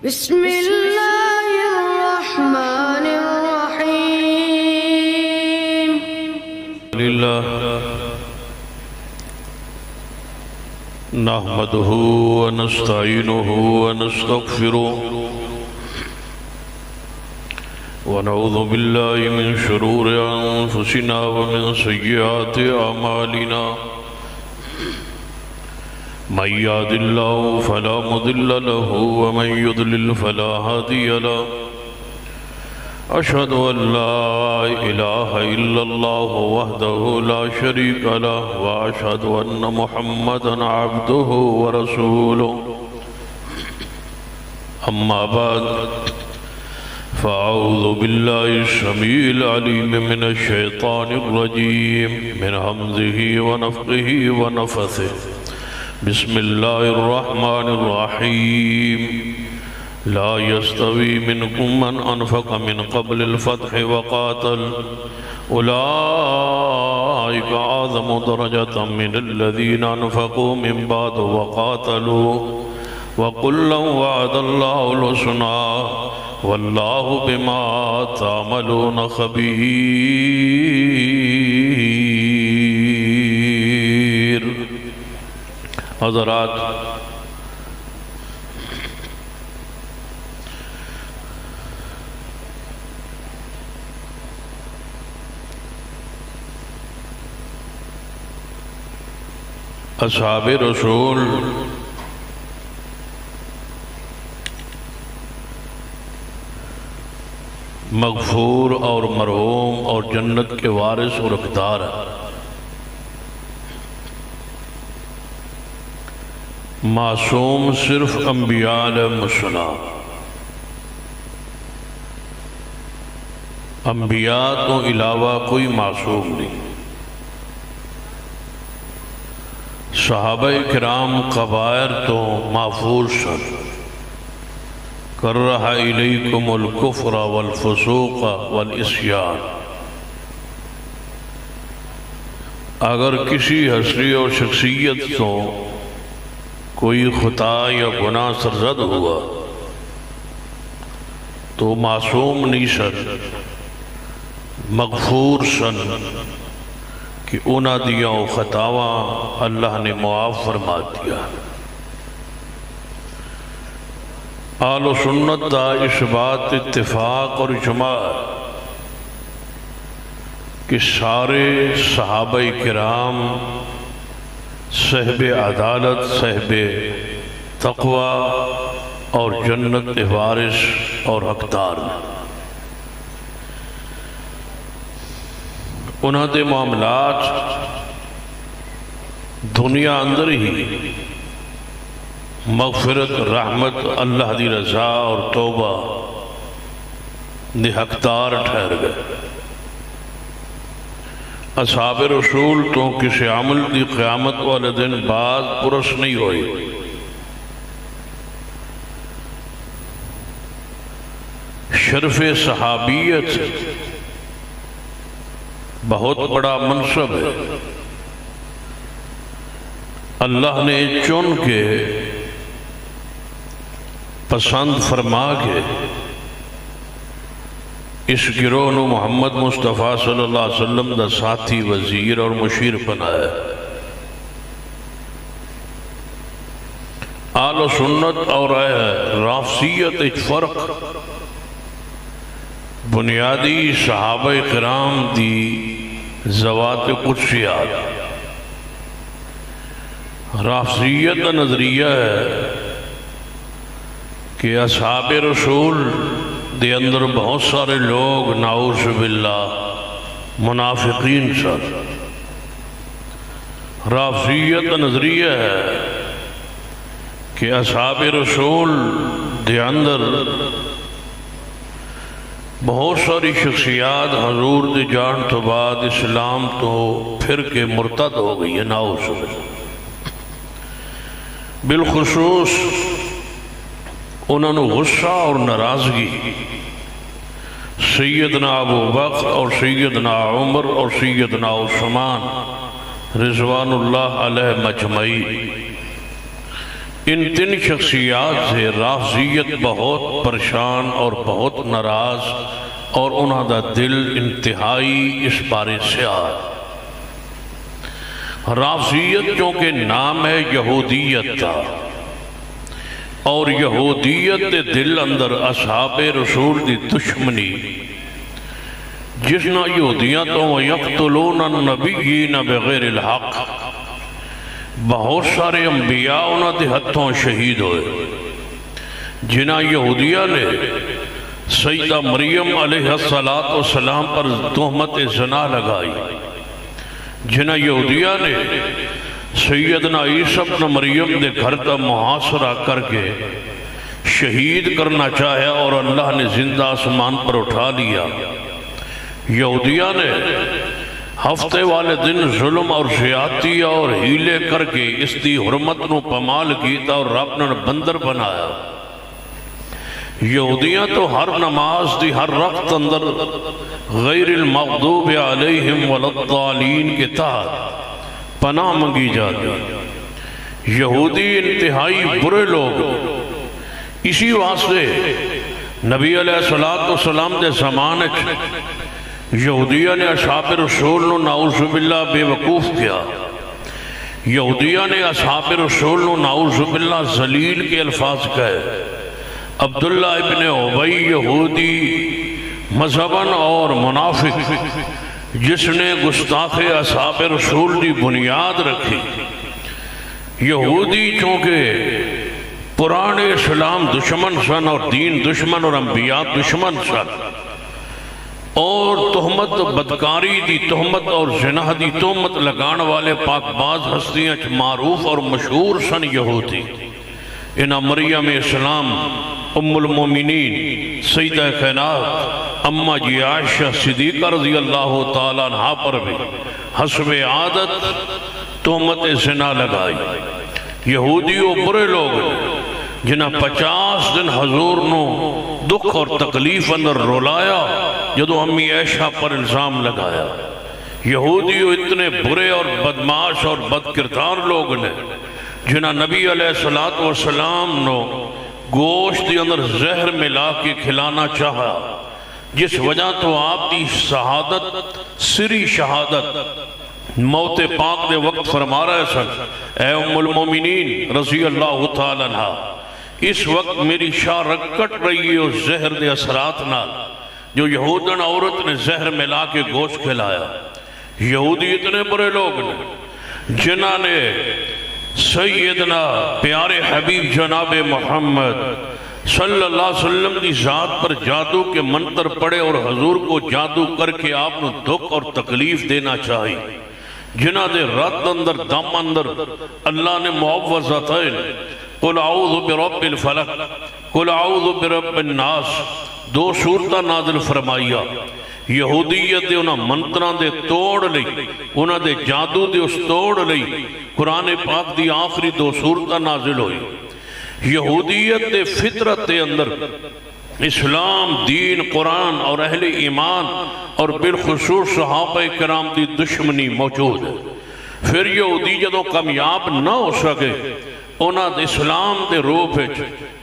بسم اللہ الرحمن الرحیم للہ نحمده ونستعینه ونستغفره ونعوذ باللہ من شرور انفسنا ومن سیئات اعمالنا من يهد الله فلا مضل له ومن يضلل فلا هادي له أشهد أن لا إله إلا الله وحده لا شريك له وأشهد أن محمدا عبده ورسوله أما بعد فأعوذ بالله السميع العليم من الشيطان الرجيم من همزه ونفخه ونفثه بسم الله الرحمن الرحيم لا يستوي منكم من أنفق من قبل الفتح وقاتل أولئك أعظم درجة من الذين أنفقوا من بعد وقاتلوا وكلا وعد الله الحسنى والله بما تعملون خبير. حضرات، اصحاب رسول مغفور اور مرحوم اور جنت کے وارث اور حقدار ہیں. معصوم صرف انبیاء علیہ السلام. انبیاء تو علاوہ کوئی معصوم نہیں. صحابہ کرام قبائر تو محفوظ سن. کرہ الیکم الکفر والفسوق والعصیان. اگر کسی حسری اور شخصیت تو کوئی خطا یا گناہ سرزد ہوا تو معصوم نہیں سن، مغفور سن کہ انہاں دیا خطاواں اللہ نے معاف فرما دیا. اہل سنت دا اس بات اتفاق اور اجماع کہ سارے صحابہ کرام صاحب عدالت، صاحب تقوی اور جنت وارث اور حقدار. انہاں دے معاملات دنیا اندر ہی مغفرت، رحمت، اللہ دی رضا اور توبہ دے حقدار ٹھہر گئے. اصحاب رسول تو کسی عمل دی قیامت والے دن بعد پرس نہیں ہوئی. شرف صحابیت بہت بڑا منصب ہے. اللہ نے چن کے پسند فرما کے اس گروہ نو محمد مصطفیٰ صلی اللہ علیہ وسلم دا ساتھی، وزیر اور مشیر بنایا. اہل سنت اور رافضیت ایک فرق بنیادی صحابہ کرام دی ذوات قدسیات. رافضیت کا نظریہ ہے کہ اصحاب رسول دے اندر بہت سارے لوگ نعوذ باللہ منافقین سن. رافضیت کا نظریہ ہے کہ اصحاب رسول دے اندر بہت ساری شخصیات حضور دے جان تو بعد اسلام تو پھر کے مرتد ہو گئی ہے. نعوذ باللہ. بالخصوص انہوں نے غصہ اور ناراضگی سیدنا ابو بکر اور سیدنا عمر اور سیدنا عثمان رضوان اللہ علیہ مجمعین ان تین شخصیات سے رافضیت بہت پریشان اور بہت ناراض اور انہوں دا دل انتہائی اس بارے سے آئے۔ رافضیت چونکہ نام ہے یہودیت کا، اور یہودیت دے دل اندر اصحاب رسول دی دشمنی، جسنا یہودیاں تو وَيَقْتُلُونَ النَّبِيِّينَ بِغَيْرِ الْحَقِّ، بہت سارے انبیاء انہوں دے ہتھوں شہید ہوئے۔ جنہ یہودیہ نے سیدہ مریم علیہ السلام پر تہمت زنا لگائی، جنہ یہودیہ نے سیدنا عیسیٰ ابن مریم دے گھر کا محاصرہ کر کے شہید کرنا چاہے اور اللہ نے زندہ آسمان پر اٹھا لیا۔ یہودیہ نے ہفتے والے دن ظلم اور زیادتی اور ہیلے کر کے اس دی حرمت نو پمال کیتا اور رب نے بندر بنایا۔ یہودیاں تو ہر نماز دی ہر رقط اندر غیر المغضوب علیہم والضالین کے تحت پناہ منگی جاتی۔ یہودی انتہائی برے لوگ، اسی واسطے نبی علیہ السلام دے زمانے یہودیہ نے اصحاب رسول نو نعوذ باللہ بے وقوف کیا۔ یہودیہ نے اصحاب رسول نو نعوذ باللہ ذلیل کے الفاظ کہے۔ عبداللہ ابن عبی یہودی مذہباً اور منافق جس نے گستاخ اصحاب رسول دی بنیاد رکھی۔ یہودی چونکہ پرانے اسلام دشمن سن اور دین دشمن اور انبیاء دشمن سن، اور تہمت بدکاری دی تہمت اور زنا دی تہمت لگان والے پاک باز ہستیاں معروف اور مشہور سن یہودی۔ انہا مریم اسلام ام المومنین سیدہ کائنات اماں جی عائشہ صدیقہ رضی اللہ تعالیٰ عنہ پر بھی حسب عادت تہمت زنا لگائی۔ یہودی و برے لوگ جنہ 50 دن حضور نو دکھ اور تکلیف اندر رولایا جدو امی عائشہ پر الزام لگایا۔ یہودی اتنے برے اور بدماش اور بدکردار لوگ نے جنہ نبی علیہ السلام نو گوشت دی اندر زہر ملا کے کھلانا چاہا، جس وجہ تو آپ دی شہادت سری شہادت موت پاک دے وقت فرما رہے سن، اے ام المومنین رضی اللہ تعالیٰ عنہ، اس وقت میری شاہ رکٹ رہی ہے اس زہر دے اثرات نال جو یہودن عورت نے زہر ملا کے گوشت کھلایا۔ یہودی اتنے برے لوگ نے جنہ نے سیدنا پیارے حبیب جناب محمد صلی اللہ علیہ وسلم دی ذات پر جادو کے منتر پڑے اور حضور کو جادو کر کے آپ نے دکھ اور تکلیف دینا چاہی۔ جنہ دے رد اندر دم اندر اللہ نے معوذتین قل اعوذ برب الفلق قل اعوذ برب الناس دو صورتہ نازل فرمائیا۔ یہودیت دے انہاں منتران دے توڑ لئی، انہاں دے جادو دے اس توڑ لئی، قرآن پاک دی آخری دو صورتہ نازل ہوئی۔ یہودیت دے فطرت دے اندر اسلام، دین، قرآن اور اہل ایمان اور بالخصوص صحابہ کرام دی دشمنی موجود ہے۔ پھر یہودی جدو کامیاب نہ ہو سکے، انہاں دے اسلام دے روپ ہے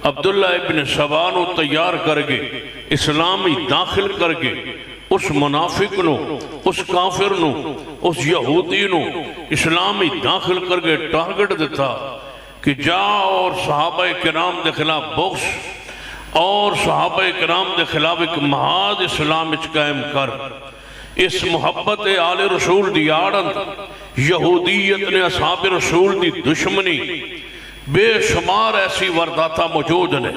عبداللہ ابن سبانو تیار کر کے اسلامی داخل کر کے اس منافق نو، اس کافر نو، اس یہودی نو اسلامی داخل کر کے ٹارگٹ دیتا کہ جا اور صحابہ کرام دے خلاف بغض اور صحابہ کرام دے خلاف ایک محاذ اسلام اچ قائم کر۔ اس محبت آل رسول دی آڑند یہودیت نے اصحاب رسول دی دشمنی بے شمار ایسی ورداتا موجود نے۔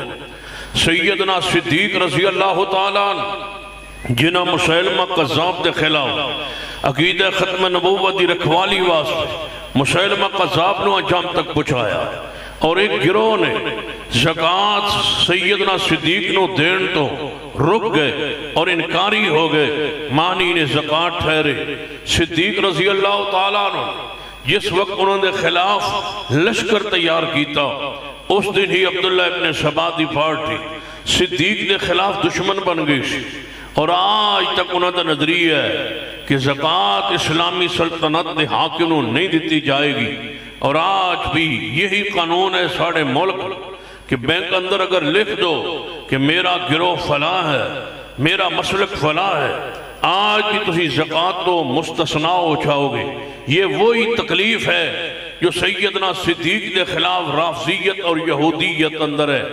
سیدنا صدیق رضی اللہ تعالیٰ جنہ مسلمہ قذاب دے خلاف عقیدہ ختم نبوت دی رکھوالی واسطے مسلمہ قذاب نو انجام تک پہنچایا، اور ایک گروہ نے زکاة سیدنا صدیق نو دین تو رک گئے اور انکاری ہو گئے، مانی نے زکاة ٹھہرے۔ صدیق رضی اللہ تعالیٰ عنہ جس وقت انہوں نے خلاف لشکر تیار کیتا، اس دن ہی عبداللہ ابن سبا دی پارٹی صدیق دے خلاف دشمن بن گئی، اور آج تک انہوں نے نظریہ ہے کہ زکاة اسلامی سلطنت دے حاکموں نہیں دیتی جائے گی، اور آج بھی یہی قانون ہے ساڑھے ملک کہ بینک اندر اگر لکھ دو کہ میرا گروہ فلاں ہے، میرا مسلک فلاں ہے، آج بھی تسی زکوٰۃ تو مستثنا ہو جاؤ گے۔ یہ وہی تکلیف ہے جو سیدنا صدیق کے خلاف رافضیت اور یہودیت اندر ہے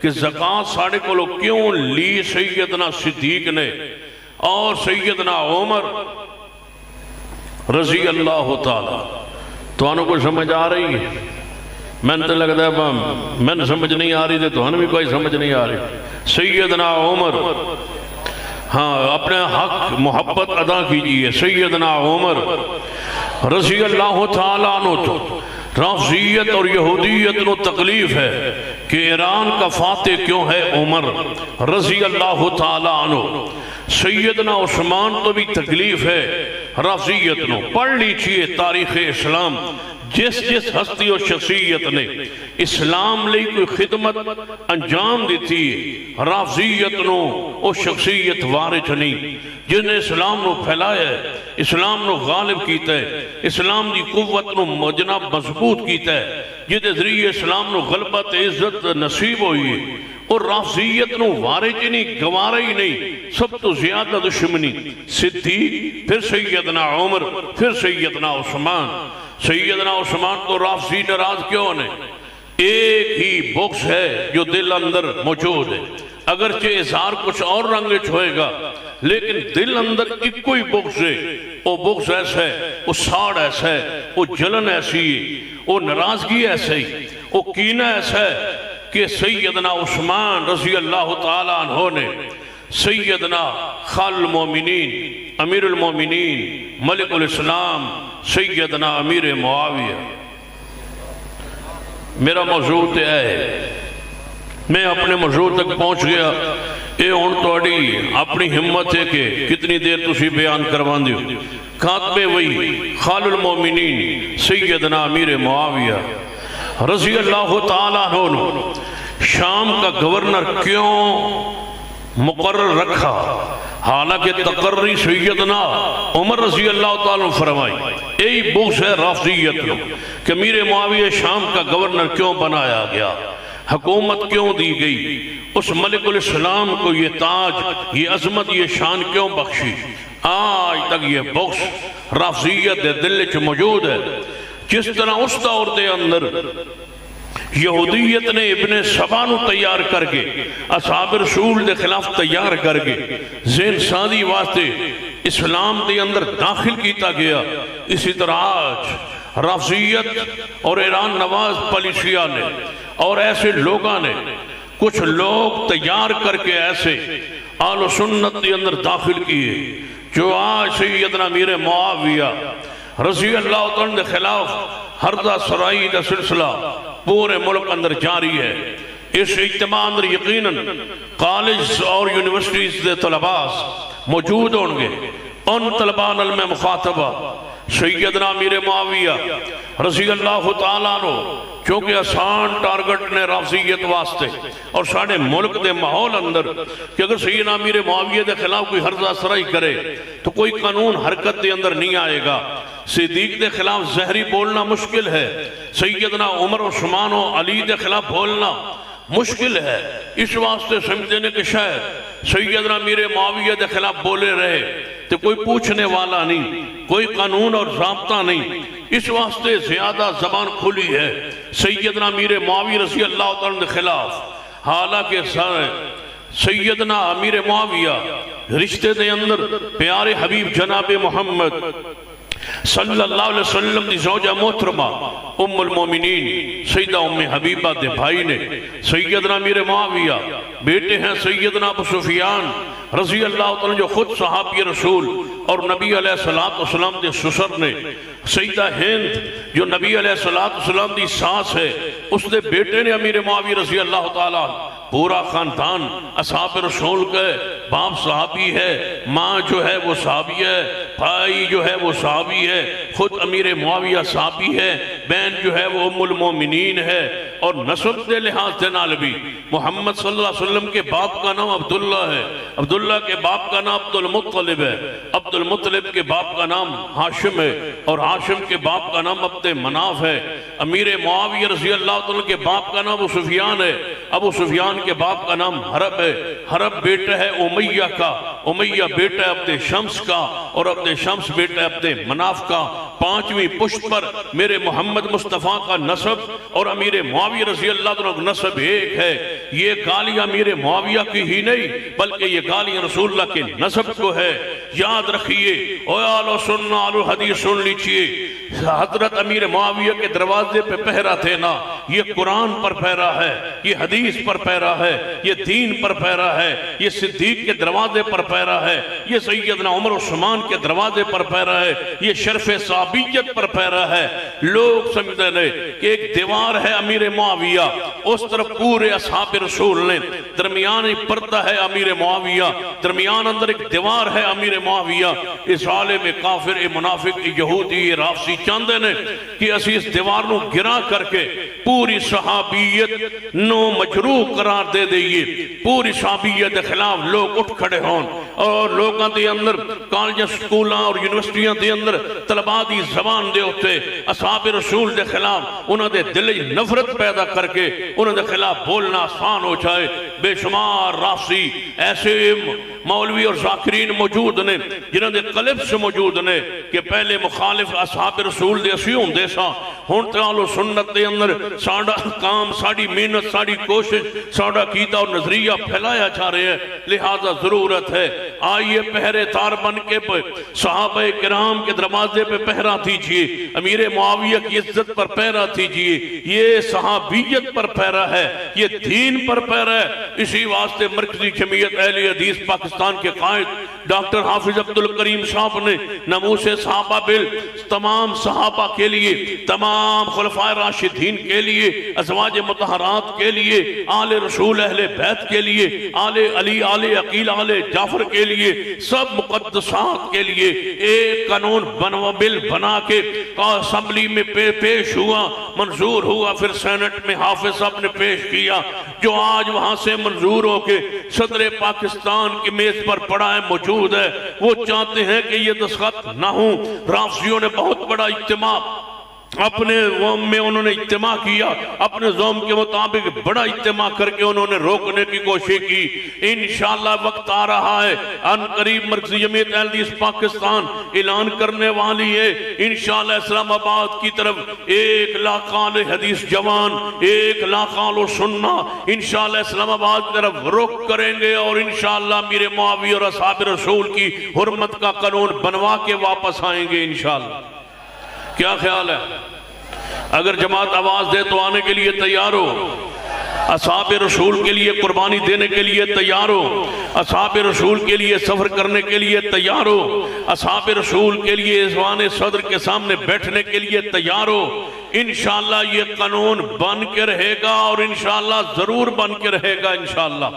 کہ زکوٰۃ ساڑھے کو کیوں لی سیدنا صدیق نے اور سیدنا عمر رضی اللہ تعالیٰ۔ تو انہوں کو سمجھ آ رہی ہے؟ میں نے تو لگتا ہے میں نے سمجھ نہیں آ رہی تھی تو انہوں بھی کوئی سمجھ نہیں آ رہی۔ سیدنا عمر، ہاں اپنے حق محبت ادا کیجئے۔ سیدنا عمر رضی اللہ تعالیٰ عنہ تو رافضیت اور یہودیت نو تکلیف ہے کہ ایران کا فاتح کیوں ہے عمر رضی اللہ تعالیٰ عنہ۔ سیدنا عثمان تو بھی تکلیف ہے رافضیت نو۔ پڑھ لیجئے تاریخ اسلام، جس ہستی و شخصیت نے اسلام لئی کوئی خدمت انجام دیتی ہے رافضیت نو او شخصیت وارث نہیں، جن نے اسلام نو پھیلایا ہے، اسلام نو غالب کیتا ہے، اسلام دی قوت نو جناب مضبوط کیتا ہے، جدے ذریعے اسلام نو غلبت عزت نصیب ہوئی ہے۔ اور رافضیت نو وارث ہی نہیں، گوارا ہی نہیں، سب تو زیادہ دشمنی صدیق، پھر سیدنا عمر، پھر سیدنا عثمان۔ سیدنا عثمان کو رافضی ناراض کیوں نے؟ ایک ہی بغض ہے جو دل اندر موجود ہے، اگرچہ اظہار کچھ اور رنگ ہوئے گا لیکن دل اندر ایک کوئی بغض ہے۔ وہ بغض ایسا ہے، وہ ساڑ ایسا ہے، وہ جلن ایسی ہے، وہ ناراضگی ایسا ہے، وہ کینہ ایسا ہے کہ سیدنا عثمان رضی اللہ تعالیٰ عنہ نے سیدنا خال المومنین، امیر المومنین، ملک الاسلام سیدنا امیر معاویہ۔ میرا موضوع ہے، میں اپنے موضوع تک پہنچ گیا۔ اے ہون توڑی اپنی ہمت ہے کہ کتنی دیر تسی بیان کروان دیو۔ خاتمے وہی خال المومنین سیدنا امیر معاویہ رضی اللہ تعالیٰ عنہ شام کا گورنر کیوں مقرر رکھا؟ حالانکہ تقرری سیدنا عمر رضی اللہ تعالیٰ فرمائی۔ یہی بغض ہے رافضیت نو کہ امیر معاویہ شام کا گورنر کیوں بنایا گیا، حکومت کیوں دی گئی، اس ملک الاسلام کو یہ تاج، یہ عظمت، یہ شان کیوں بخشی؟ آج تک یہ بغض رافضیت دل چ موجود ہے۔ جس طرح اس دور دے اندر یہودیت نے ابن سبا نو تیار کر کے اصحاب رسول دے خلاف تیار کر کے ذہن سازی واسطے اسلام دے اندر داخل کیتا گیا، اسی طرح آج رافضیت اور ایران نواز پالیسیا نے اور ایسے لوگاں نے کچھ لوگ تیار کر کے ایسے آل و سنت دے اندر داخل کیے جو آج سیدنا امیر معاویہ رضی اللہ تعالیٰ کے خلاف ہردہ سرائی کا سلسلہ پورے ملک اندر جاری ہے۔ اس اجتماع اندر یقیناً کالج اور یونیورسٹیز دے طلباء موجود ہوں گے۔ ان طلباء میں مخاطبہ سیدنا امیر معاویہ رضی اللہ تعالیٰ عنہ، چونکہ آسان ٹارگٹ نے رافضیت واسطے اور ساڑھے ملک دے ماحول اندر کہ اگر سیدنا امیر معاویہ دے خلاف کوئی ہرزہ سرائی کرے تو کوئی قانون حرکت دے اندر نہیں آئے گا۔ صدیق دے خلاف زہری بولنا مشکل ہے، سیدنا عمر عثمان و علی دے خلاف بولنا مشکل ہے، اس واسطے سمجھتے ہیں کہ شاید سیدنا امیر معاویہ دے خلاف بولے رہے تو کوئی پوچھنے والا نہیں، کوئی قانون اور ضابطہ نہیں، اس واسطے زیادہ زبان کھلی ہے سیدنا امیر معاویہ رضی اللہ تعالیٰ کے خلاف۔ حالانکہ سیدنا امیر معاویہ رشتے دے اندر پیارے حبیب جناب محمد صلی اللہ علیہ وسلم دی زوجہ محترمہ ام المومنین سیدہ ام حبیبہ دے بھائی نے سیدنا امیر معاویہ، بیٹے ہیں سیدنا ابو سفیان رضی اللہ تعالیٰ جو خود صحابی رسول اور نبی علیہ السلام دے سسر نے، سیدہ ہند جو نبی علیہ السلام دی ساس ہے، اس دے بیٹے نے امیر معاویہ رضی اللہ تعالیٰ، پورا خاندان اصحاب رسول کا باپ صحابی ہے، ماں جو ہے وہ صحابی ہے، بھائی جو ہے وہ صحابی ہے، خود امیر معاویہ صحابی ہے، بہن جو ہے وہ ام المومنین ہے۔ اور نسب دے لحاظ سے نال بھی محمد صلی اللہ علیہ وسلم کے باپ کا نام عبداللہ ہے، عبداللہ کے باپ کا نام عبد المطلب ہے، عبد المطلب کے باپ کا نام ہاشم ہے، اور ہاشم کے باپ کا نام عبد مناف ہے۔ امیر معاویہ رضی اللہ عنہ کے باپ کا نام ابو سفیان ہے، ابو سفیان کے باپ کا نام حرب ہے، حرب بیٹا ہے امیہ کا، امیہ بیٹا ہے عبد شمس کا، اور عبد شمس بیٹا ہے عبد مناف کا۔ پانچویں پشت پر میرے محمد مصطفیٰ کا نسب اور امیر معاویہ رضی اللہ عنہ کا نسب ایک ہے۔ یہ گالیاں امیر معاویہ کی ہی نہیں بلکہ یہ گالیاں رسول اللہ کے نسب کو ہے۔ یاد رکھیے، اے آل سنہ آل حدیث سن لیجئے، حضرت امیر معاویہ کے دروازے پہ پہرا تھے نا، یہ قرآن پر پہرا ہے، یہ حدیث پر پہرا ہے، یہ دین پر پہرا ہے، یہ صدیق کے دروازے پر پہرا ہے، یہ سیدنا عمر عثمان کے دروازے پر پہرا ہے، یہ شرف صحابیت پر پہرا ہے۔ لوگ سمجھتے ہیں کہ ایک دیوار ہے امیر معاویہ، اس طرف پورے اصحاب رسول نے، درمیان ایک پردہ ہے امیر معاویہ، درمیان اندر ایک دیوار ہے امیر معاویہ۔ اس عالم کافر منافق یہودی رافضی چاہتے ہیں کہ اسی اس دیوار نو گرا کر کے پوری صحابیت نو مجروح قرار دے دئیے، پوری صحابیت کے خلاف لوگ اٹھ کھڑے ہون، اور لوگاں دے اندر کالجاں سکولاں اور یونیورسٹیاں دے اندر طلباء دی زبان دے ہوتے اصحاب رسول دے خلاف انہوں دے دلی نفرت پیدا کر کے انہوں دے خلاف بولنا آسان ہو جائے۔ بے شمار رافضی ایسے مولوی اور ذاکرین موجود نے جنہوں دے قلب سے موجود نے کہ پہلے مخالف اصحاب رسول دے اسی ہوں دے سا ہون تعالو سنت دے اندر ساڑا کام، ساڑی محنت، ساڑی کوشش، ساڑا قیدہ اور نظریہ پھیلایا جا رہے ہیں، لہذا ضرورت ہے آئیے پہرے تار بن کے صحابہ کرام کے دروازے پہ پہرا دیجئے، امیر معاویہ کی عزت پر پہرا دیجئے، یہ صحابیت پر پہرا ہے، یہ دین پر پہرا ہے۔ اسی واسطے مرکزی جمعیت اہل حدیث پاکستان کے قائد ڈاکٹر حافظ عبد الکریم صاحب نے ناموس صحابہ بل تمام صحابہ کے لیے، تمام خلفائے راشدین کے لیے، ازواج مطہرات کے لیے، آل رسول اہل بیت کے لیے، آل علی، آل عقیل، آل جعفر کے لیے، سب مقدسات کے لیے ایک قانون بل بنا کے اسمبلی میں پیش ہوا، منظور ہوا، پھر سینٹ میں حافظ صاحب نے پیش کیا، جو آج وہاں سے منظور ہو کے صدر پاکستان کی میز پر پڑا ہے، موجود ہے۔ وہ چاہتے ہیں کہ یہ دستخط نہ ہوں۔ رافضیوں نے بہت بڑا اجتماع اپنے زوم میں انہوں نے اجتماع کیا، اپنے زوم کے مطابق بڑا اجتماع کر کے انہوں نے روکنے کی کوشش کی۔ انشاءاللہ وقت آ رہا ہے، ان قریب مرکزی جمعیت اہل حدیث پاکستان اعلان کرنے والی ہے، انشاءاللہ اسلام آباد کی طرف 1 لاکھ اہل حدیث جوان، 1 لاکھ اہل سنہ انشاءاللہ اسلام آباد کی طرف رخ کریں گے، اور انشاءاللہ میرے معاویہ اور اصحاب رسول کی حرمت کا قانون بنوا کے واپس آئیں گے انشاءاللہ۔ کیا خیال ہے؟ اگر جماعت آواز دے تو آنے کے لیے تیار ہو، اصحاب رسول کے لیے قربانی دینے کے لیے تیار ہو، اصحاب رسول کے لیے سفر کرنے کے لیے تیار ہو، اصحاب رسول کے لیے ایوان صدر کے سامنے بیٹھنے کے لیے تیار ہو۔ انشاءاللہ یہ قانون بن کے رہے گا، اور انشاءاللہ ضرور بن کے رہے گا انشاءاللہ۔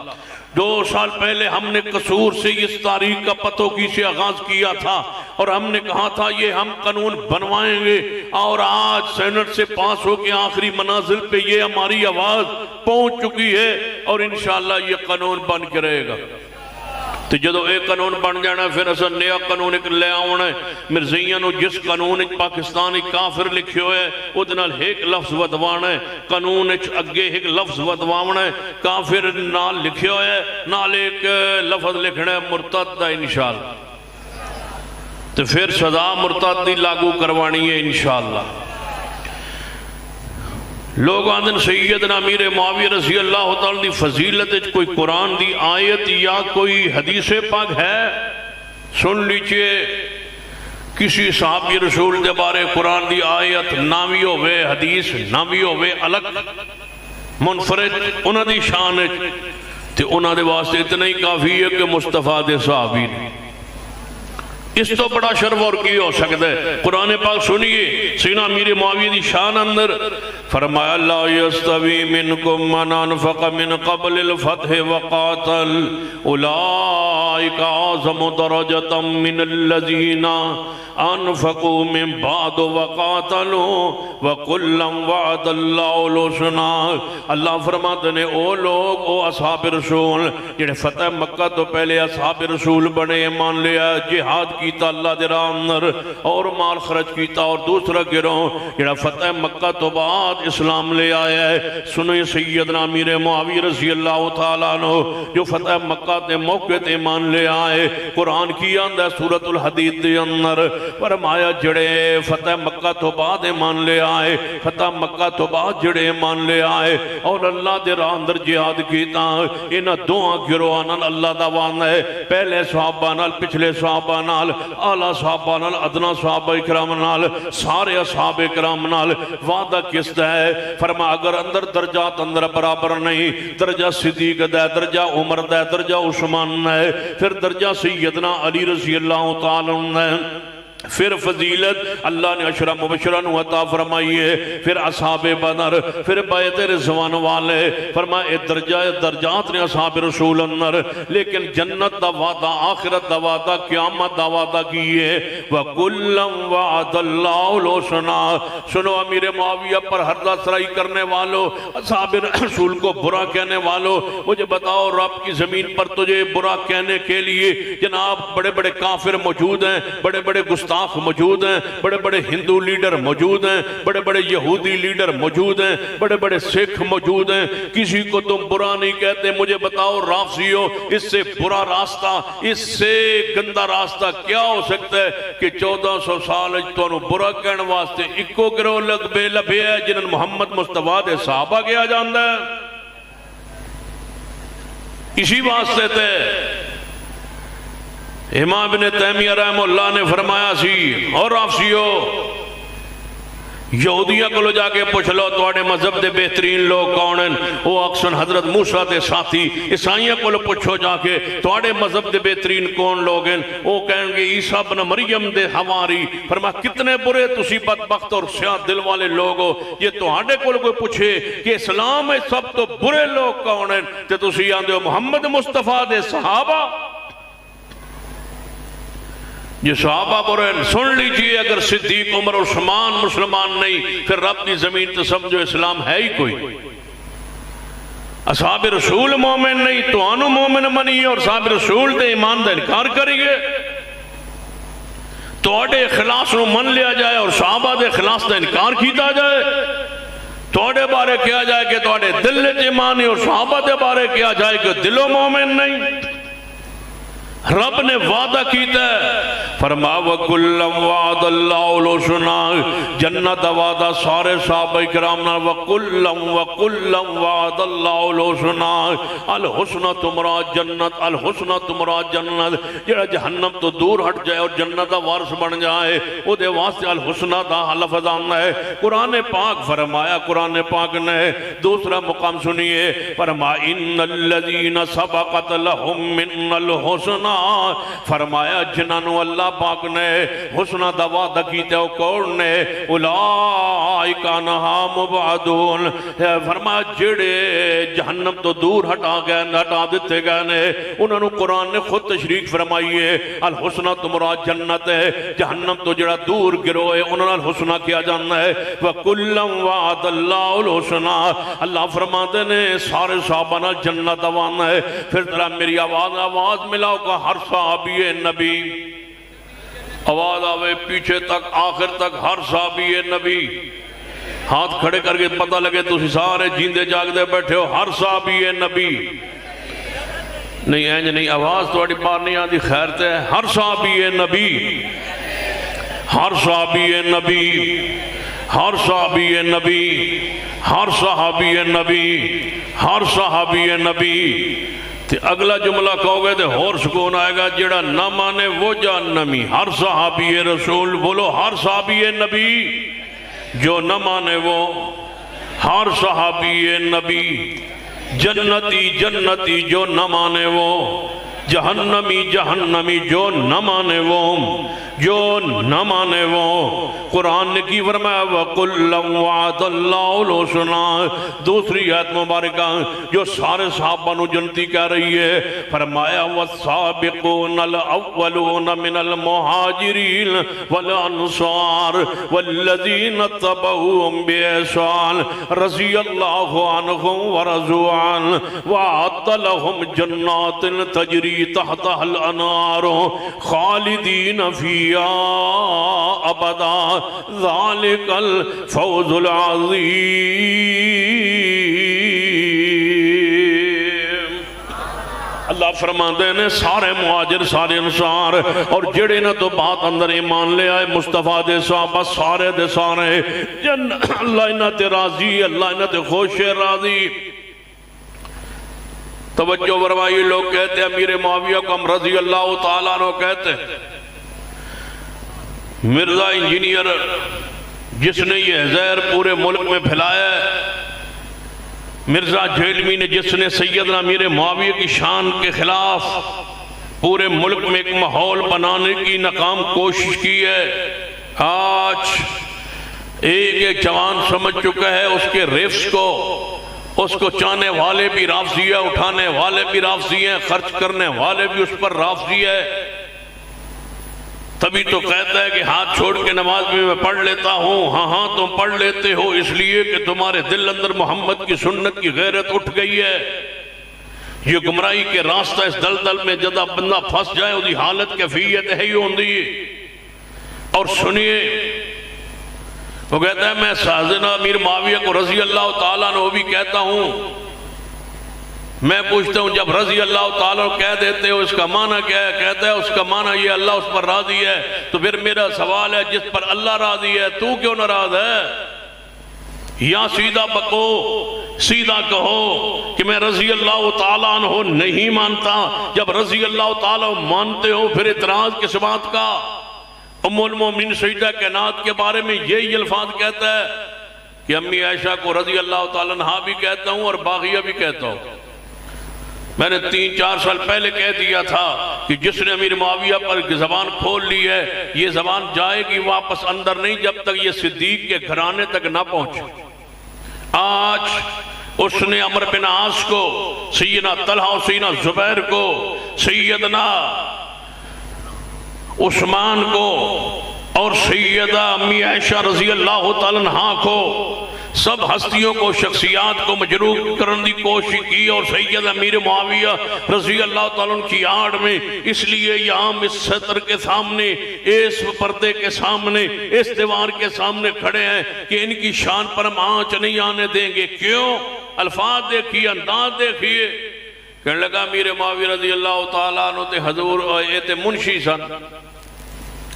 2 سال پہلے ہم نے قصور سے اس تاریخ کا پتوکی سے آغاز کیا تھا، اور ہم نے کہا تھا یہ ہم قانون بنوائیں گے، اور آج سینٹ سے پاس ہو کے آخری منازل پہ یہ ہماری آواز پہنچ چکی ہے، اور انشاءاللہ یہ قانون بن کے رہے گا۔ تو جدو ایک قانون بن جانا ہے، پھر ایسا نیا قانون ایک لے آنا ہے۔ مرزیاں نو جس قانون ایک پاکستانی کافر لکھے ہوئے ہے، وہ دنال ایک لفظ ودوانا ہے، قانون ایک اگے ایک لفظ ودوانا ہے، کافر نال لکھے ہوئے ہے، نال ایک لفظ لکھنا ہے مرتد ہے انشاءاللہ۔ تو پھر سزا مرتدی لاگو کروانی ہے انشاءاللہ۔ لوگ آندن سیدنا امیر معاویہ رضی اللہ تعالیٰ دی فضیلت کوئی قرآن دی آیت یا کوئی حدیث پاک ہے؟ سن لیجئے، کسی صحابی رسول دے بارے قرآن دی آیت ناوی ہوئے، حدیث ناوی ہوئے، الگ منفرد انہاں دی شان ہے، تو انہاں دے واسطے اتنا ہی کافی ہے کہ مصطفیٰ دے صحابی نے اس تو بڑا شرف اور کی ہو سکتا ہے؟ قرآن پاک سنیے سیدنا امیر معاویہ دی شان اندر فرمایا لا یستوی منکم من انفق من قبل الفتح وقاتل اولئک اعظم درجۃ من الذین انفقوا من بعد وقاتلوا وکلا وعد اللہ الحسنی۔ اللہ فرماتے ہیں او لوگ، او اصحاب رسول جڑے فتح مکہ تو پہلے اصحاب رسول بنے، ایمان لیا، جہاد کیتا اللہ دے راہ اندر اور مال خرچ کیتا، اور دوسرا گروہ جڑا فتح مکہ تو بعد اسلام لے آیا ہے، سنیں سیدنا امیر معاویہ رضی اللہ تعالیٰ عنہ جو فتح مکہ تے موقع تے ایمان لے آئے، قرآن کی آندہ سورۃ الحدید دے اندر فرمایا جڑے فتح مکہ تو بعد ایمان لے آئے، فتح مکہ تو بعد جڑے ایمان لے آئے اور اللہ دے راہ اندر جہاد کیتا، انہاں دوہاں گروہاں اللہ دا وعدہ ہے، پہلے صحابہ نال، پچھلے صحابہ نال، اعلیٰ صحابہ نال، ادنا صحابہ اکرام نال، سارے اصحاب اکرام نال وعدہ کس دا ہے؟ فرما اگر اندر درجات اندر برابر نہیں، درجہ صدیق دا ہے، درجہ عمر دا ہے، درجہ عثمان دا ہے، پھر درجہ سیدنا علی رضی اللہ تعالیٰ عنہ، پھر فضیلت اللہ نے عشرہ مبشرہ عطا فرمائی ہے، پھر اصحاب بدر، پھر بیعت رضوان والے، فرمائے درجات نے اصحاب رسول اندر، لیکن جنت دا وعدہ، آخرت دا وعدہ، قیامت دا وعدہ کیے وَكُلًّا وَعَدَ اللَّهُ الْحُسْنَى۔ سنو امیر معاویہ پر حرزہ سرائی کرنے والوں، اصحاب رسول کو برا کہنے والوں، مجھے بتاؤ رب کی زمین پر تجھے برا کہنے کے لیے جناب بڑے بڑے کافر موجود ہیں، بڑے بڑے گستاخ موجود ہیں، بڑے بڑے ہندو لیڈر موجود ہیں، بڑے بڑے یہودی لیڈر موجود ہیں، بڑے بڑے سکھ موجود ہیں، کسی کو تم برا نہیں کہتے۔ مجھے بتاؤ رافضیوں، اس سے برا راستہ، اس سے گندہ راستہ کیا ہو سکتا ہے کہ 1400 سال تو انہوں برا کہنے واسطے اکو گروہ لبے ہے جنہوں محمد مصطفیٰ دے صحابہ کیا جاندہ ہے۔ اسی واسطے تھے امام ابن تیمیہ رحمہ اللہ نے فرمایا سی اور رافضیو یہودیاں کو لو جا کے پوچھ لو تواڈے مذہب دے بہترین لوگ کون ہیں، وہ اکثر حضرت موسیٰ دے ساتھی۔ عیسائیوں کو لو پوچھو جا کے تواڈے مذہب دے بہترین کون لوگ ہیں، وہ کہیں گے عیسیٰ بن مریم دے حواری۔ فرمایا کتنے برے تسی بدبخت اور سیاہ دل والے لوگ ہو، یہ تواڈے کو کوئی پوچھے کہ اسلام میں سب تو برے لوگ کون ہیں تے تسی آندے ہو محمد مصطفیٰ دے صحابہ۔ یہ صحابہ برے سن لیجئے، اگر صدیق عمر عثمان مسلمان نہیں پھر رب کی زمین تو سمجھو اسلام ہے ہی کوئی۔ اصحاب رسول مومن نہیں تو آنو مومن منی اور اصحاب رسول دے ایمان دا انکار کریے، تو اڈے اخلاص نو من لیا جائے اور صحابہ دے اخلاص دا انکار کیتا جائے، تو اڈے بارے کیا جائے کہ تو اڈے دل ایمان ہے اور صحابہ دے بارے کیا جائے کہ دلو مومن نہیں۔ رب نے وعدہ کیتا ہے، فرما وَكُلًّا وَعَدَ اللَّهُ الْحُسْنَى، جنت وعدہ سارے صحابہ کرامنا، وَكُلًّا وَعَدَ اللَّهُ الْحُسْنَى، الحسنہ تمرا جنت، الحسنہ تمرا جنت۔ جڑا جہنم تو دور ہٹ جائے اور جنت دا وارث بن جائے وہ دے واسطے الحسنہ دا لفظ آنا ہے۔ قرآن پاک فرمایا، قرآن پاک نے دوسرا مقام سنیے، فرما إِنَّ الَّذِينَ سَبَقَتْ لَهُم مِّنَّ الْحُسْنَى، فرمایا جنہوں اللہ پاک نے حسنہ دا وعدہ کیتے ہو کون نے، اولئک عنہا مبعدون، فرمایا جڑے جہنم تو دور ہٹا دیتے گئے نے انہوں نے قرآن نے خود تشریح فرمائی ہے، الحسنہ تمرا جنت ہے، جہنم تو جڑا دور گروہ ہے انہوں نے الحسنہ کیا جانا ہے۔ وَكُلًّا وَعَدَ اللَّهُ الْحُسْنَى، اللہ فرماتے نے سارے صحابہ نہ جنت آوانا ہے۔ پھر ذرا میری آواز ملاؤ کا ہر صحابی نبی، آواز آوے پیچھے تک آخر تک، ہر صحابی نبی، ہاتھ کھڑے کر کے پتہ لگے تو سارے جیندے جاگدے بیٹھے ہو، ہر صحابی نبی، نہیں اینج نہیں آواز تھوڑی بار نہیں آتی، خیر تے ہر صحابی نبی، ہر صحابی نبی، ہر صحابی نبی، ہر صحابی نبی، ہر صحابی نبی۔ اگلا جملہ کہو گے تو اور سکون آئے گا، جڑا نہ مانے وہ جہنمی، ہر صحابی رسول، بولو ہر صحابی نبی، جو نہ مانے وہ ہر صحابی نبی، جنتی جنتی جو نہ مانے وہ جہنمی جہنمی جو نہ مانے وہ قرآن نے کی فرمایا وَقُلًّا وَعَدَ اللَّهُ الْحُسْنَىٰ دوسری آیت مبارکہ جو سارے صحابہ نو جنتی کہہ رہی ہے فرمایا وَالسَّابِقُونَ الْأَوَّلُونَ مِنَ الْمُهَاجِرِينَ وَالْأَنصَارِ وَالَّذِينَ اتَّبَعُوهُم بِإِحْسَانٍ رَضِيَ اللَّهُ عَنْهُمْ وَرَضُوا عَنْهُ وَأَعَدَّ لَهُمْ جَنَّاتٍ تَجْرِي تَحْتَهَا الْأَنْهَارُ خَالِدِينَ فِيهَا أَبَدًا ذَلِكَ الْفَوْزُ الْعَظِيمُ اللہ فرماتے ہیں سارے مہاجر سارے انصار اور جڑے نہ تو بات اندر ایمان لے آئے مصطفیٰ دے صحابہ سارے دے سارے اللہ انہ تے راضی اللہ انہ تے خوش راضی توجہ فرمائیے لوگ کہتے ہیں امیر معاویہ کو ہم رضی اللہ تعالیٰ عنہ کہتے ہیں مرزا انجینئر جس نے یہ زہر پورے ملک میں پھیلایا ہے مرزا جھیلوی نے جس نے سیدنا امیر معاویہ کی شان کے خلاف پورے ملک میں ایک ماحول بنانے کی ناکام کوشش کی ہے آج ایک جوان سمجھ چکا ہے اس کے ریفس کو اس کو چاہنے والے بھی رافضی ہے اٹھانے والے بھی رافضی ہیں خرچ کرنے والے بھی اس پر رافضی ہے تبھی تو کہتا ہے کہ ہاتھ چھوڑ کے نماز میں پڑھ لیتا ہوں ہاں تم پڑھ لیتے ہو اس لیے کہ تمہارے دل اندر محمد کی سنت کی غیرت اٹھ گئی ہے یہ گمراہی کے راستہ اس دلدل میں جدہ بندہ پھنس جائے اس کی حالت کیفیت ہے ہی ہوندی اور سنیے وہ کہتا ہے میں سازنہ امیر معاویہ کو رضی اللہ تعالیٰ عنہ بھی کہتا ہوں میں پوچھتا ہوں جب رضی اللہ تعالیٰ کہہ دیتے ہو اس کا معنی کیا ہے کہتا ہے اس کا معنی یہ اللہ اس پر راضی ہے تو پھر میرا سوال ہے جس پر اللہ راضی ہے تو کیوں ناراض ہے یا سیدھا بکو سیدھا کہو کہ میں رضی اللہ تعالیٰ عنہ نہیں مانتا جب رضی اللہ تعالیٰ مانتے ہو پھر اعتراض کس بات کا ام المومنین سیدہ کائنات کے بارے میں یہی الفاظ کہتا ہے کہ امی عائشہ کو رضی اللہ تعالیٰ عنہ بھی کہتا ہوں اور باغیہ بھی کہتا ہوں میں نے 3-4 سال پہلے کہہ دیا تھا کہ جس نے امیر معاویہ پر زبان کھول لی ہے یہ زبان جائے گی واپس اندر نہیں جب تک یہ صدیق کے گھرانے تک نہ پہنچے آج اس نے عمر بن عاص کو سیدنا طلحہ اور سیدنا زبیر کو سیدنا عثمان کو اور سیدہ امی عائشہ رضی اللہ تعالیٰ عنہ کو سب ہستیوں کو شخصیات کو مجروح کرنے کی کوشش کی اور سید امیر معاویہ رضی اللہ تعالیٰ عنہ کی آڑ میں اس لیے یہاں اس ستر کے سامنے اس پردے کے سامنے اس دیوار کے سامنے کھڑے ہیں کہ ان کی شان پر ہم آنچ نہیں آنے دیں گے کیوں الفاظ دیکھیے انداز دیکھیے کہنے لگا امیر معاویہ رضی اللہ تعالیٰ عنہ تے حضور تے منشی سن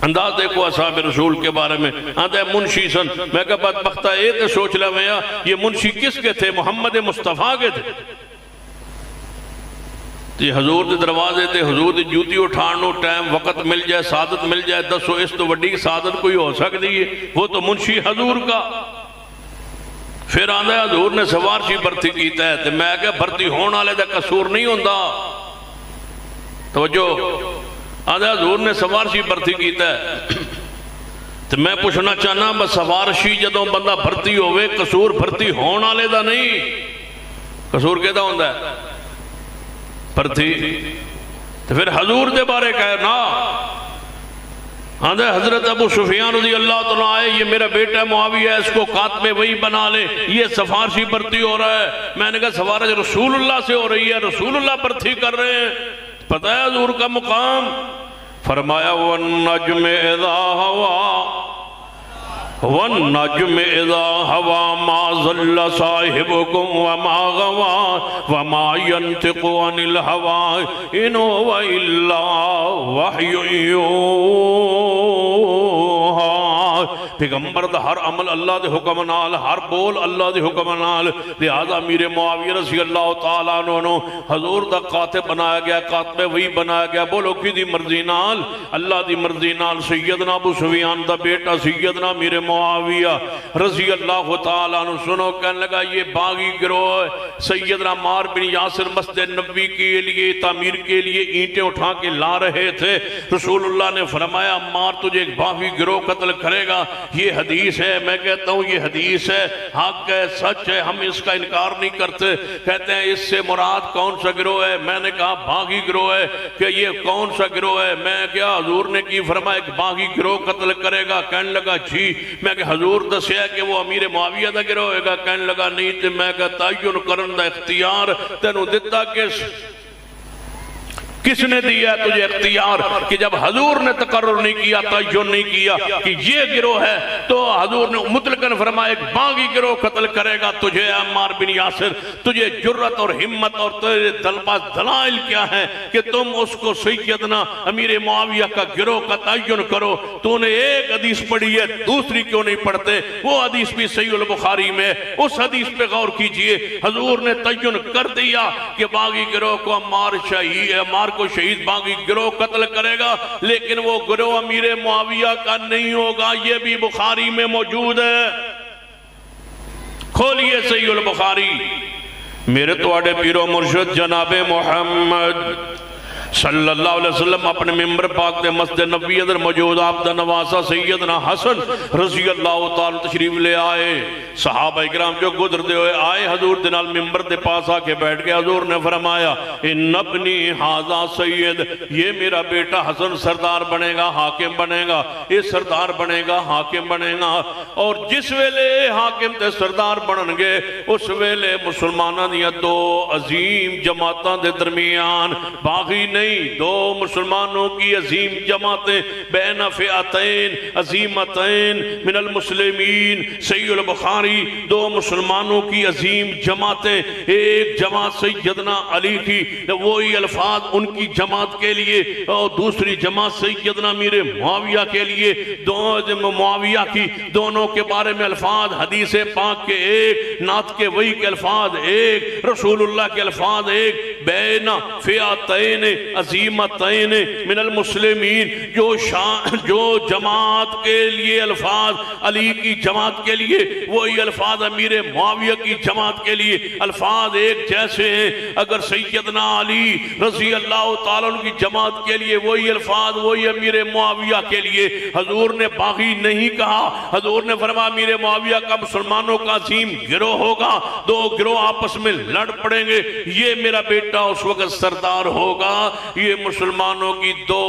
انداز دیکھو اصحاب رسول کے بارے میں آدھے منشی سن میں کہا بدبختہ ایک سوچ لے میں یہ منشی کس کے تھے محمد مصطفیٰ کے تھے یہ حضور دے دروازے تھے حضور دی جوتی اٹھانو ٹائم وقت مل جائے سعادت مل جائے دسو اس تو وڈی سعادت کوئی ہو سکتی ہے وہ تو منشی حضور کا پھر آدھے حضور نے سوارشی برتی کیتا ہے تو میں کہا برتی ہونا لے دا قصور نہیں ہوندہ توجہ آدھے حضور نے سوارشی برتی کیتا ہے تو میں پوچھنا چاہنا بس سوارشی جدوں بندہ بھرتی ہوئے قصور بھرتی ہونا لے دا نہیں قصور کہتا ہوندہ ہے بھرتی تو پھر حضور دے بارے کہنا آدھے حضرت ابو سفیان رضی اللہ تعالیٰ آئے یہ میرا بیٹا معاویہ ہے اس کو کاتب وہی بنا لے یہ سفارشی برتی ہو رہا ہے میں نے کہا سفارش رسول اللہ سے ہو رہی ہے رسول اللہ برتی کر رہے ہیں پتہ ہے حضور کا مقام فرمایا وَالنَّجْمِ اِذَا هَوَا وَالنَّجْمِ اِذَا هَوَا مَا ظَلَّ صَاحِبُكُمْ وَمَا غَوَا وَمَا يَنْتِقُ عَنِ الْهَوَا إِنْ هُوَ إِلَّا وَحْيٌ يُوحَىٰ پیغمبر دا ہر عمل اللہ دے حکم نال، ہر بول اللہ دے حکم نال، لہذا امیر معاویہ رضی اللہ تعالیٰ عنہ حضور دا قاتب بنایا گیا، قاتب وہی بنایا گیا، بولو کی دی مرضی نال، اللہ دی مرضی نال۔ سیدنا ابو سفیان دا بیٹا سیدنا امیر معاویہ رضی اللہ تعالیٰ عنہ سنو کہنے لگا یہ باغی گروہ ہے۔ سیدنا عمار بن یاسر مسجد نبوی کے لیے تعمیر کے لیے اینٹیں اٹھا کے لا رہے تھے، رسول اللہ نے فرمایا عمار تجھے ایک باغی گروہ قتل کرے گا، یہ حدیث ہے، میں کہتا ہوں یہ حدیث ہے، حق ہے، سچ ہے، ہم اس کا انکار نہیں کرتے۔ کہتے ہیں اس سے مراد کون سا گروہ ہے؟ میں نے کہا باغی گروہ ہے۔ کہ یہ کون سا گروہ ہے؟ میں کیا حضور نے کی فرمایا ایک باغی گروہ قتل کرے گا؟ کہنے لگا جی۔ میں کہ حضور دسیا کہ وہ امیر معاویہ دا گروہ ہوئے گا؟ کہنے لگا نہیں۔ تو میں کہ تعین کرن دا اختیار تینوں دیتا کس نے دیا ہے تجھے اختیار؟ کہ جب حضور نے تقرر نہیں کیا، تعین نہیں کیا کہ یہ گروہ ہے، تو حضور نے مطلقاً فرمایا ایک باغی گروہ قتل کرے گا تجھے عمار بن یاسر۔ تجھے جرت اور ہمت اور تیرے پاس دلائل کیا ہیں کہ تم اس کو سیدنا امیر معاویہ کا گروہ کا تعین کرو؟ تو نے ایک حدیث پڑھی ہے، دوسری کیوں نہیں پڑھتے؟ وہ حدیث بھی صحیح البخاری میں، اس حدیث پہ غور کیجئے۔ حضور نے تعین کر دیا کہ باغی گروہ کو عمار کو شہید باغی گروہ قتل کرے گا، لیکن وہ گروہ امیر معاویہ کا نہیں ہوگا۔ یہ بھی بخاری میں موجود ہے، کھولیے صحیح البخاری۔ میرے توڑے پیرو مرشد جناب محمد صلی اللہ علیہ وسلم اپنے ممبر پاک دے مسجد نبوی اندر موجود آپ دا نواسا سیدنا حسن رضی اللہ تعالیٰ تشریف لے آئے۔ صحابہ اکرام جو گزر دے ہوئے آئے حضور دنال ممبر دے پاس آ کے بیٹھ کے حضور نے فرمایا ان ابنی حاضا سید، یہ میرا بیٹا حسن سردار بنے گا، حاکم بنے گا، یہ سردار بنے گا، حاکم بنے گا۔ اور جس ویلے حاکم تے سردار بنن گے اس ویلے مسلمانہ دیا دو عظیم جماعتاں دے درمیان، باغی نہیں، دو مسلمانوں کی عظیم جماعتیں، بین فئتین عظیمتین من المسلمین، صحیح البخاری، دو مسلمانوں کی عظیم جماعتیں، ایک جماعت سیدنا علی کی، وہی الفاظ ان کی جماعت کے لیے، اور دوسری جماعت سیدنا امیر معاویہ کے لیے، معاویہ کی دونوں کے بارے میں الفاظ حدیث پاک کے ایک، نعت کے وحی کے الفاظ ایک، رسول اللہ کے الفاظ ایک، بین فئتین عظیمتین من المسلمین، جو جماعت کے لیے الفاظ علی کی جماعت کے لیے، وہی الفاظ امیر معاویہ کی جماعت کے لیے، الفاظ ایک جیسے ہیں۔ اگر سیدنا علی رضی اللہ تعالیٰ عنہ کی جماعت کے لیے وہی الفاظ وہی امیر معاویہ کے لیے، حضور نے باغی نہیں کہا، حضور نے فرمایا امیر معاویہ کا مسلمانوں کا عظیم گروہ ہوگا، دو گروہ آپس میں لڑ پڑیں گے، یہ میرا بیٹا اس وقت سردار ہوگا، یہ مسلمانوں کی دو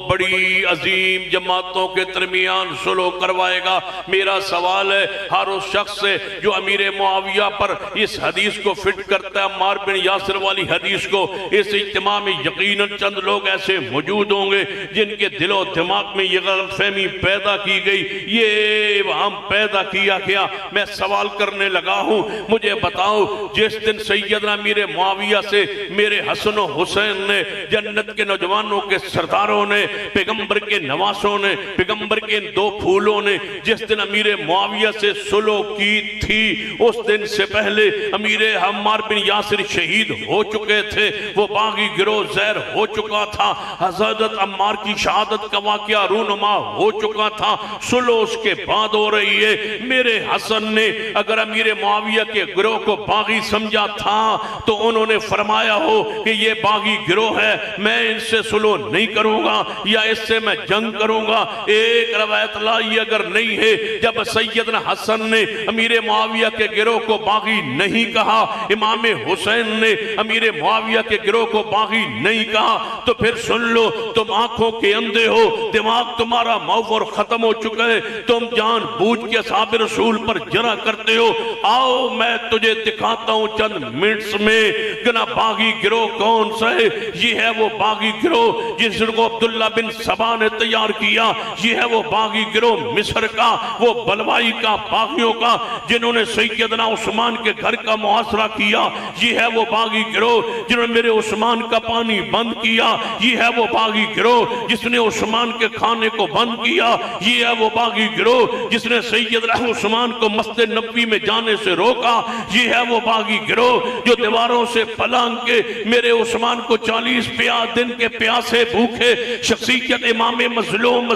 بڑی عظیم جماعتوں کے درمیان صلح کروائے گا۔ میرا سوال ہے ہر اس شخص سے جو امیر معاویہ پر اس حدیث کو فٹ کرتا ہے، عمار بن یاسر والی حدیث کو، اس اجتماع میں یقیناً چند لوگ ایسے موجود ہوں گے جن کے دل و دماغ میں یہ غلط فہمی پیدا کی گئی، یہ ہم پیدا کیا گیا۔ میں سوال کرنے لگا ہوں، مجھے بتاؤ جس دن سیدنا امیر معاویہ سے میرے حسن و حسین نے، جنت کے نوجوانوں کے سرداروں نے، پیغمبر کے نواسوں نے، پیغمبر کے دو پھولوں نے جس دن امیر معاویہ سے صلح کی تھی، اس دن سے پہلے امیر عمار بن یاسر شہید ہو چکے تھے، وہ باغی گروہ زہر ہو چکا تھا، حضرت عمار کی شہادت کا واقعہ رونما ہو چکا تھا، صلح اس کے بعد ہو رہی ہے۔ میرے حسن نے اگر امیر معاویہ کے گروہ کو باغی سمجھا تھا تو انہوں نے فرمایا ہو کہ یہ باغی گروہ ہے، میں ان سے صلح نہیں کروں گا یا اس سے میں جنگ کروں گا۔ ایک روایت لائی اگر نہیں ہے، جب سیدنا حسن نے امیر معاویہ کے گروہ کو باغی نہیں کہا، امام حسین نے امیر معاویہ کے گروہ کو باغی نہیں کہا، تو پھر سن لو، تم آنکھوں کے اندھے ہو، دماغ تمہارا معور ختم ہو چکا ہے، تم جان بوجھ کے اصحاب رسول پر جرح کرتے ہو۔ آؤ میں تجھے دکھاتا ہوں چند منٹس میں کہ نہ باغی گروہ کون سا ہے، یہ ہے وہ وہ باغی گروہ جس کو عبداللہ بن سبا نے تیار کیا، یہ ہے وہ باغی گروہ مصر کا، وہ بلوائی کا، باغیوں کا، جنہوں نے سیدنا عثمان کے گھر کا محاصرہ کیا، یہ ہے وہ باغی گروہ جنہوں نے میرے عثمان کا پانی بند کیا، یہ ہے وہ باغی گروہ جس نے عثمان کے کھانے کو بند کیا، یہ ہے وہ باغی گروہ جس نے سیدنا عثمان کو مسجد نبوی میں جانے سے روکا، یہ ہے وہ باغی گروہ جو دیواروں سے پلانگ کے میرے عثمان کو 40 دن کے پیاسے بھوکے شخصیت امام مظلوم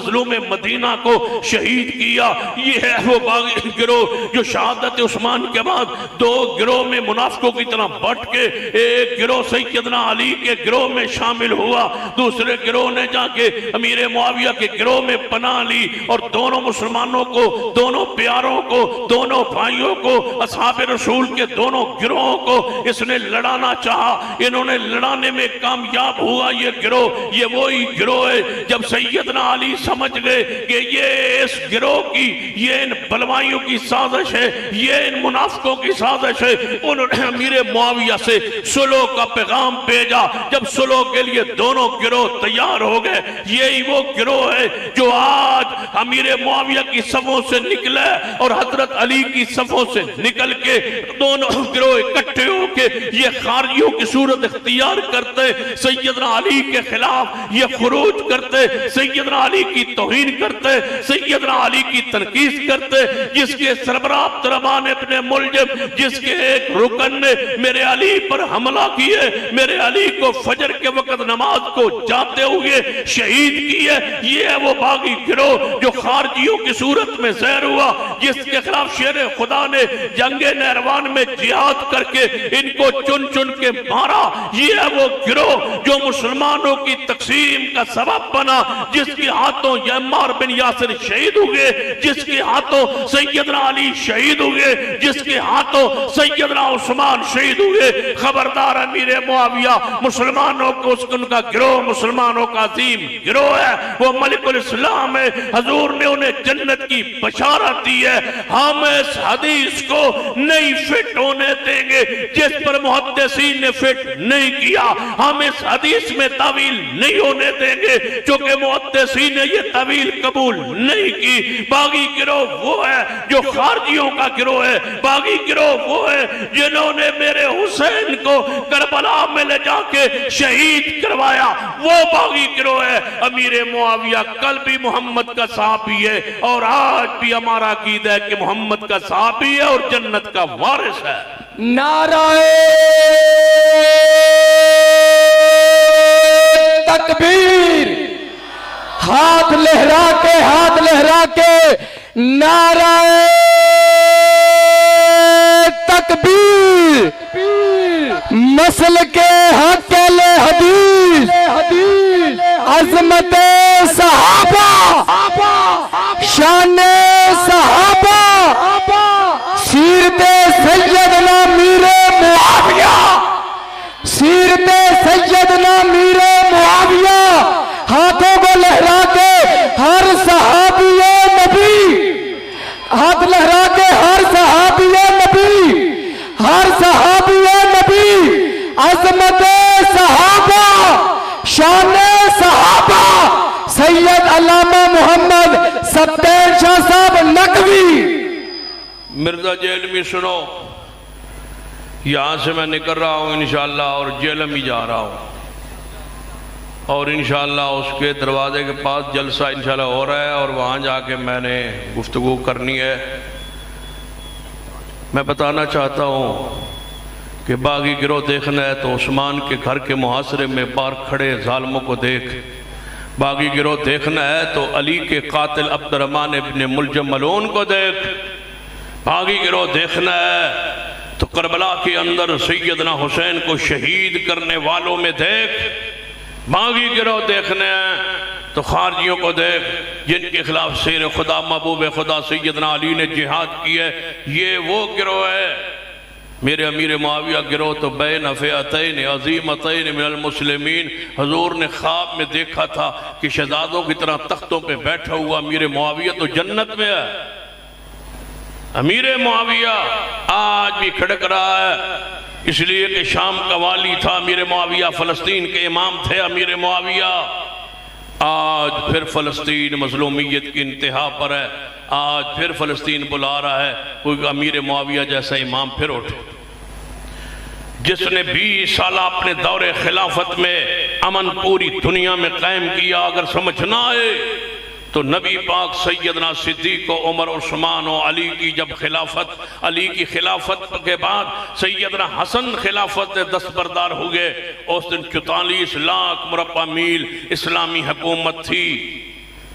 مدینہ کو شہید کیا، یہ ہے وہ باغی گروہ جو شہادت عثمان کے بعد 2 گروہ میں منافقوں کی طرح بٹ کے ایک گروہ سیدنا علی کے گروہ میں شامل ہوا، دوسرے گروہ نے جا کے امیر معاویہ کے گروہ میں پناہ لی، اور دونوں مسلمانوں کو، دونوں پیاروں کو، دونوں بھائیوں کو، اصحاب رسول کے دونوں گروہوں کو اس نے لڑانا چاہا، انہوں نے لڑانے میں کامیاب ہوا۔ یہ گروہ، یہ وہی گروہ ہے جب سیدنا علی سمجھ گئے کہ یہ اس گروہ کی، یہ ان بلوائیوں کی سازش ہے، یہ ان منافقوں کی سازش ہے، انہوں نے امیر معاویہ سے صلح کا پیغام بھیجا۔ جب صلح کے لیے دونوں گروہ تیار ہو گئے، یہی وہ گروہ ہے جو آج امیر معاویہ کی صفوں سے نکلے اور حضرت علی کی صفوں سے نکل کے دونوں گروہ اکٹھے ہو کے یہ خارجیوں کی صورت اختیار کرتے، سیدنا علی کے خلاف یہ خروج کرتے، سیدنا علی کی توہین کرتے، سیدنا علی کی تنقید کرتے، جس کے سربراہ عبدالرحمن ابن ملجم، جس کے ایک رکن نے میرے علی پر حملہ کیے، میرے علی کو فجر کے وقت نماز کو جاتے ہوئے شہید کیے، یہ ہے وہ باغی گروہ جو خارجیوں کی صورت میں زہر ہوا، جس کے خلاف شیر خدا نے جنگ نہروان میں جہاد کر کے ان کو چن چن کے مارا، یہ ہے وہ گروہ جو مسلمانوں کی تقسیم کا سبب بنا، جس کے ہاتھوں عمار بن یاسر شہید ہوئے، جس کے ہاتھوں سیدنا علی شہید ہوئے، جس کے ہاتھوں سیدنا عثمان شہید ہوئے۔ خبردار امیر معاویہ مسلمانوں کو، ان کا گروہ مسلمانوں کا عظیم گروہ ہے، وہ ملک الاسلام ہے، حضور نے انہیں جنت کی بشارت دی ہے۔ ہم اس حدیث کو نہیں فٹ ہونے دیں گے جس پر محدثین نے فٹ نہیں کیا، ہم اس حدیث میں تعویل نہیں ہونے دیں گے چونکہ محدثین نے یہ تعویل قبول نہیں کی۔ باغی گروہ وہ ہے جو خارجیوں کا گروہ ہے، باغی گروہ وہ ہے جنہوں نے میرے حسین کو کربلا میں لے جا کے شہید کروایا، وہ باغی گروہ ہے۔ امیر معاویہ کل بھی محمد کا صحابی ہے اور آج بھی ہمارا عقیدہ ہے کہ محمد کا صحابی ہے اور جنت کا وارث ہے۔ نعرہ تکبیر، ہاتھ لہرا کے نعرہ تکبیر، مسلک حق اہل حدیث، عظمت صحابہ، شان صحابہ، سیرت سیدنا میر معاویہ، سیرت سیدنا میر معاویہ، ہاتھوں کو لہرا کے ہر صحابی نبی، ہاتھ لہرا کے ہر صحابی نبی، ہر صحابی نبی، عظمت صحابہ، شان صحابہ، سید علامہ محمد سبتین شاہ صاحب نقوی۔ مرزا جیلمی سنو، یہاں سے میں نکل رہا ہوں انشاءاللہ اور جیلم ہی جا رہا ہوں، اور انشاءاللہ اس کے دروازے کے پاس جلسہ انشاءاللہ ہو رہا ہے اور وہاں جا کے میں نے گفتگو کرنی ہے۔ میں بتانا چاہتا ہوں کہ باغی گروہ دیکھنا ہے تو عثمان کے گھر کے محاصرے میں باہر کھڑے ظالموں کو دیکھ، باغی گروہ دیکھنا ہے تو علی کے قاتل عبدالرحمن ابن ملجم ملعون کو دیکھ، باغی گروہ دیکھنا ہے تو کربلا کے اندر سیدنا حسین کو شہید کرنے والوں میں دیکھ، باغی گروہ دیکھنے ہیں تو خارجیوں کو دیکھ جن کے خلاف شیر خدا محبوب خدا سیدنا علی نے جہاد کی ہے، یہ وہ گروہ ہے۔ میرے امیر معاویہ گروہ تو بین فئتین عظیمتین من المسلمین، حضور نے خواب میں دیکھا تھا کہ شہزادوں کی طرح تختوں پہ بیٹھا ہوا امیر معاویہ تو جنت میں ہے۔ امیر معاویہ آج بھی کھڑک رہا ہے، اس لیے کہ شام کا والی تھا امیر معاویہ، فلسطین کے امام تھے امیر معاویہ۔ آج پھر فلسطین مظلومیت کی انتہا پر ہے، آج پھر فلسطین بلا رہا ہے کوئی امیر معاویہ جیسا امام پھر اٹھے، جس نے 20 سالہ اپنے دور خلافت میں امن پوری دنیا میں قائم کیا۔ اگر سمجھنا ہے تو نبی پاک سیدنا صدیق و عمر عثمان و علی کی جب خلافت، علی کی خلافت کے بعد سیدنا حسن خلافت دستبردار ہوئے، اس دن 44 لاکھ مربع میل اسلامی حکومت تھی۔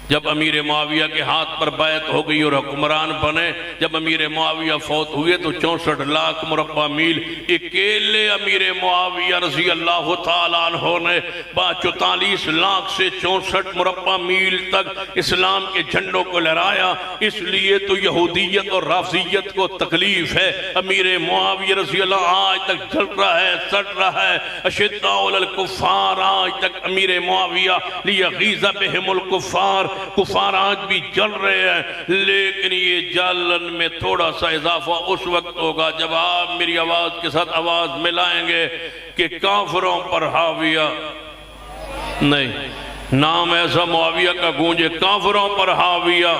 جب امیر معاویہ کے ہاتھ پر بیعت ہو گئی اور حکمران بنے، جب امیر معاویہ فوت ہوئے تو 64 لاکھ مربع میل اکیلے امیر معاویہ رضی اللہ تعالیٰ عنہ نے 44 لاکھ سے 64 مربع میل تک اسلام کے جھنڈوں کو لہرایا۔ اس لیے تو یہودیت اور رافضیت کو تکلیف ہے، امیر معاویہ رضی اللہ آج تک جل رہا ہے، سڑ رہا ہے۔ اشداء علی الکفار، آج تک امیر معاویہ لیغیظ بہم الکفار، کفار آج بھی جل رہے ہیں، لیکن یہ جلن میں تھوڑا سا اضافہ اس وقت ہوگا جب آپ میری آواز کے ساتھ آواز ملائیں گے کہ کافروں پر حاویہ نہیں، نام ایسا معاویہ کا گونجے، کافروں پر حاویہ۔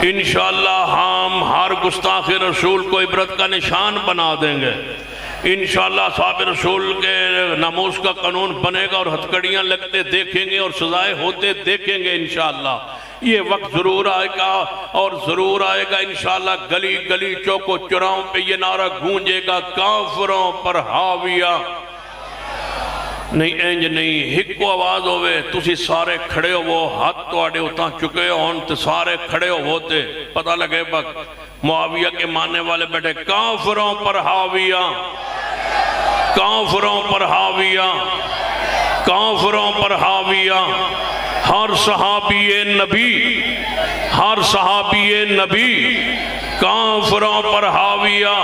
انشاءاللہ ہم ہر گستاخ رسول کو عبرت کا نشان بنا دیں گے، انشاءاللہ صحابہ رسول کے ناموس کا قانون بنے گا اور ہتھکڑیاں لگتے دیکھیں گے اور سزائے ہوتے دیکھیں گے انشاءاللہ۔ یہ وقت ضرور آئے گا اور ضرور آئے گا انشاءاللہ، گلی گلی چوک و چوراہوں پہ یہ نعرہ گونجے گا، کافروں پر حاویہ نہیں، انج نہیں، ہکو آواز ہوئے، تسی سارے کھڑے ہو، وہ ہاتھ تو آڑے اتاں چکے ہون تے سارے کھڑے ہوتے، پتہ لگے وقت معاویہ کے ماننے والے بیٹھے، کافروں پر حاویہ، کافروں پر حاویہ، کافروں پر حاویہ۔ ہر صحابی نبی، ہر صحابی نبی کافروں پر حاویہ۔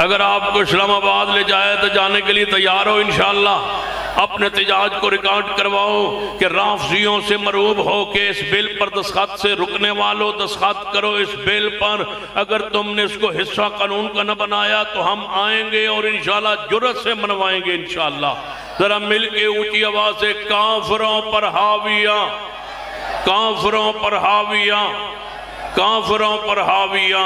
اگر آپ کو اسلام آباد لے جائے تو جانے کے لیے تیار ہو انشاءاللہ، اپنے تجاج کو ریکارڈ کرواؤ کہ رافضیوں سے مروب ہو کے اس بل پر دستخط سے رکنے والوں دستخط کرو اس بل پر۔ اگر تم نے اس کو حصہ قانون کا نہ بنایا تو ہم آئیں گے اور انشاءاللہ جرأت سے منوائیں گے انشاءاللہ۔ ذرا مل کے اونچی آواز سے کافروں پر حاویہ، کافروں پر حاویہ، کافروں پر حاویہ۔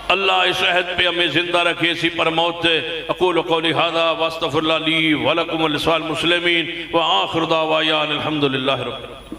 اللہ اس عہد پہ ہمیں زندہ رکھے، اسی پر موت دے۔ اقول قولی ھذا واستغفر اللہ لی ولکم ولسائر المسلمین وآخر دعوانا الحمدللہ رب العالمین۔